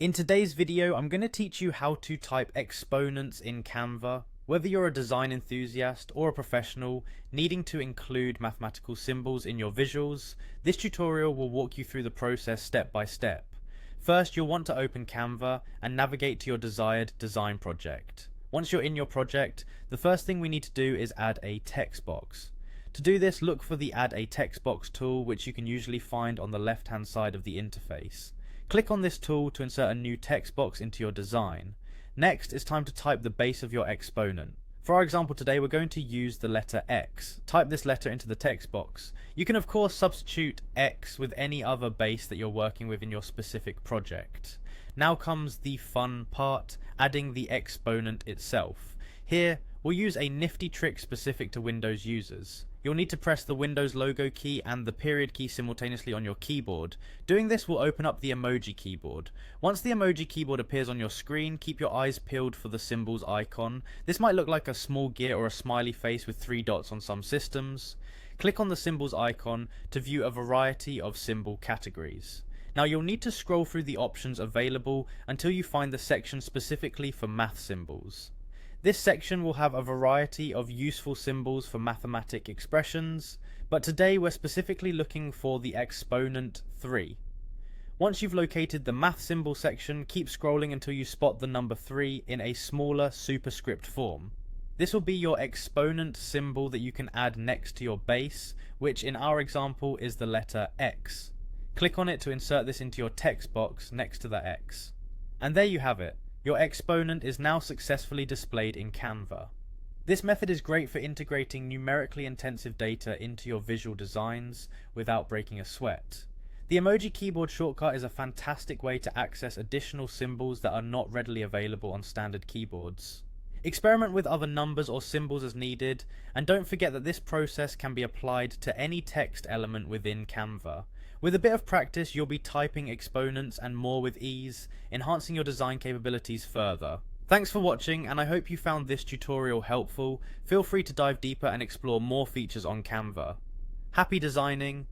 In today's video, I'm going to teach you how to type exponents in Canva. Whether you're a design enthusiast or a professional needing to include mathematical symbols in your visuals, this tutorial will walk you through the process step by step. First, you'll want to open Canva and navigate to your desired design project. Once you're in your project, the first thing we need to do is add a text box. To do this, look for the Add a Text Box tool, which you can usually find on the left-hand side of the interface. Click on this tool to insert a new text box into your design. Next, it's time to type the base of your exponent. For our example today, we're going to use the letter X. Type this letter into the text box. You can of course substitute X with any other base that you're working with in your specific project. Now comes the fun part, adding the exponent itself. Here, we'll use a nifty trick specific to Windows users. You'll need to press the Windows logo key and the period key simultaneously on your keyboard. Doing this will open up the emoji keyboard. Once the emoji keyboard appears on your screen, keep your eyes peeled for the symbols icon. This might look like a small gear or a smiley face with 3 dots on some systems. Click on the symbols icon to view a variety of symbol categories. Now you'll need to scroll through the options available until you find the section specifically for math symbols. This section will have a variety of useful symbols for mathematic expressions, but today we're specifically looking for the exponent 3. Once you've located the math symbol section, keep scrolling until you spot the number 3 in a smaller superscript form. This will be your exponent symbol that you can add next to your base, which in our example is the letter X. Click on it to insert this into your text box next to the X. And there you have it. Your exponent is now successfully displayed in Canva. This method is great for integrating numerically intensive data into your visual designs without breaking a sweat. The emoji keyboard shortcut is a fantastic way to access additional symbols that are not readily available on standard keyboards. Experiment with other numbers or symbols as needed, and don't forget that this process can be applied to any text element within Canva. With a bit of practice, you'll be typing exponents and more with ease, enhancing your design capabilities further. Thanks for watching, and I hope you found this tutorial helpful. Feel free to dive deeper and explore more features on Canva. Happy designing!